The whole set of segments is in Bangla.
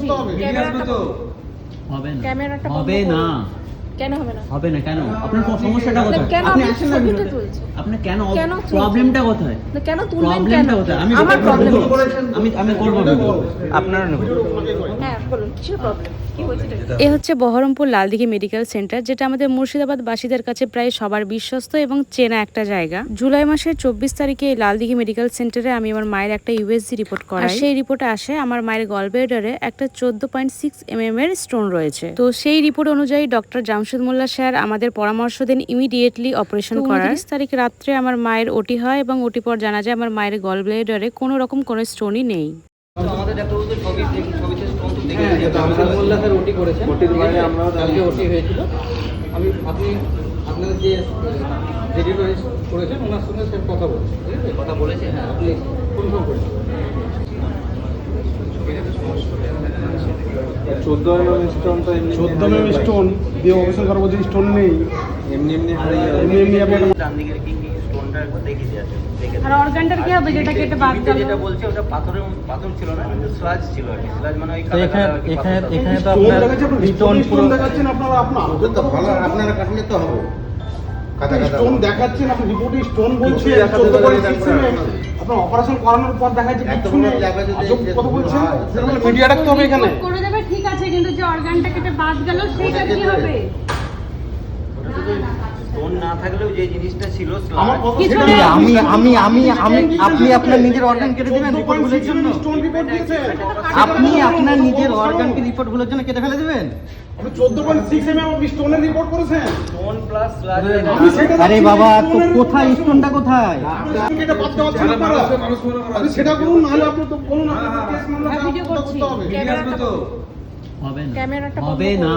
করতে হবে। হবে না, ক্যামেরাটা হবে না, কেন হবে না? হবে না কেন? আপনার সমস্যাটা কোথায়? কেন আপনি আপনি আসেন না ছবিটা ভিডিওতে। তুলছেন? আপনার কেন কেন তুলছেন? প্রবলেমটা কোথায়? না কেন তুলবেন কেন? প্রবলেমটা কোথায়? আমি আমার প্রবলেম আমি করব ভিডিও। আপনারা নেব। হ্যাঁ বলুন কিসের প্রবলেম? কি হয়েছে? এ হচ্ছে বহরমপুর লালদিঘি মেডিকেল সেন্টার, যেটা আমাদের মুর্শিদাবাদ বাসীদের কাছে প্রায় সবার বিশ্বস্ত এবং চেনা একটা জায়গা। জুলাই মাসের 24 তারিখে এই লালদিঘি মেডিকেল সেন্টারে আমি আমার মায়ের একটা ইউএসজি রিপোর্ট করাই। সেই রিপোর্টে আসে আমার মায়ের গলব্লেডারে একটা 14.6 mm এর স্টোন রয়েছে। তো সেই রিপোর্ট অনুযায়ী ডক্টর জামশেদ মোল্লা স্যার আমাদের পরামর্শ দেন ইমিডিয়েটলি অপারেশন করার। 29 তারিখ রাত্রে আমার মায়ের ওটি হয় এবং ওটি পর জানা যায় আমার মায়ের গলব্লেডারে কোনো রকম কোনো স্টোনই নেই। আমাদের ডাক্তারবাবু ছবিতে স্টোন তো দেখে মোল্লা স্যার ওটি করেছেন, ওটির বাইরে আমরা কালকে ওটি হয়েছিল। আপনি আপনাদের যে ডেলিভারি করেছেন ওনার সঙ্গে স্যার কথা বলছেন, ঠিক আছে? কথা বলেছে। হ্যাঁ, আপনি কনফার্ম করেছেন। 14 mm স্টোন তো এমনি 14 mm স্টোন দিয়ে অপারেশন করা বলছে স্টোন নেই, এমনি হারিয়ে যাবে। এমনি আপনি ডান দিকের কি স্টোনটা দেখে দিয়েছে। আর অর্গানটার কি হবে যেটা কেটে বাদ গেল? যেটা বলছে ওটা পাথর ছিল না, কিন্তু স্লাজ ছিল আর কি। স্লাজ মানে ওই তো এখানে তো স্টোন আপনার দেখাচ্ছে, আপনি রিটন স্টোন দেখাচ্ছেন, আপনারা ওটা তো ভালো, আপনারা কাটলে তো হবে। কাটা স্টোন দেখাচ্ছেন, আপনি রিপোর্টে স্টোন বলছে কিছুই দেখাতে পারেনি 14.6 mm। আপনার অপারেশন করানোর পর দেখাচ্ছে এত কিছু বড় নেই। জায়গা যদি আজব কথা বলছেন, হয়, তাহলে মিডিয়া রাখতে হবে এখানে। করে দেবে ঠিক আছে, কিন্তু যে অর্গানটা কেটে বাদ গেল সেটা কি হবে? স্টোন না থাকলেও যে জিনিসটা ছিল আমার কথা কিছু সেটা নেই, না। আপনি আপনার নিজের অর্গানকে কেটে দিবেন রিপোর্টগুলোর জন্য? স্টোন রিপোর্ট দিয়েছে আপনি আপনার নিজের অর্গানকে রিপোর্টগুলোর জন্য কেটে ফেলে দিবেন? আপনি 14.6 mm আপনি স্টোনের রিপোর্ট করেছেন। Stone plus sludge. আমি সেটা আরে বাবা, তো কোথায় স্টোনটা কোথায়? আপনি এটা বাদ দেওয়া ছিল আপনারা। আপনি সেটা করুন, নাহলে আপনি তো বলুন আপনার কেস মামলা হ্যাঁ, ভিডিও করছি। করতে হবে। হবে না, ক্যামেরাটা হবে না,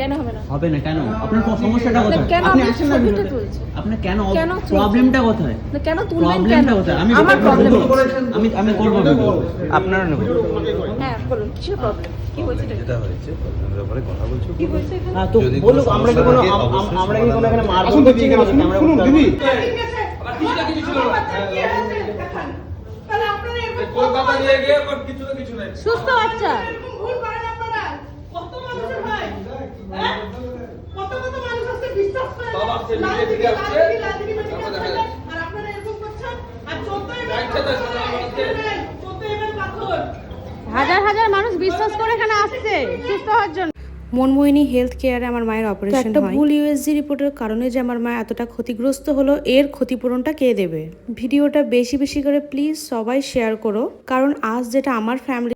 কেন হবে না? হবে না কেন? আপনার সমস্যাটা কোথায়? কেন আপনি আপনি আসেন না ছবিটা ভিডিওতে। তুলছেন? আপনার কেন কেন তুলছেন? প্রবলেমটা কোথায়? না কেন তুলবেন কেন? প্রবলেমটা কোথায়? আমার প্রবলেম আমি করব ভিডিও। আপনারা নেব। হ্যাঁ বলুন কিসের প্রবলেম? কি হয়েছে? যেটা হয়েছে প্রবলেমের ব্যাপারে কথা বলছো। কি হয়েছে এখানে? হ্যাঁ, তো যদি কোনো বলুক, আমরা কি কোনো সমস্যা থাকে, অবশ্যই আমরা কি কোনো এখানে মারধর আসুন করছি দিদি, কিনা? শুনুন, শুনুন দিদি। সুস্থ বাচ্চা হাজার হাজার মানুষ বিশ্বাস করে এখানে আসছে সুস্থ হওয়ার জন্য। মনমোহিনী হেলথ কেয়ারে আমার মায়ের অপারেশন হয়। একটা ভুল ইউএসজি রিপোর্টের কারণে যে আমার মা এতটা ক্ষতিগ্রস্ত হলো, এর ক্ষতিপূরণটা কে দেবে? ভিডিওটা বেশি বেশি করে প্লিজ সবাই শেয়ার করো, কারণ আজ যেটা আমার ফ্যামিলি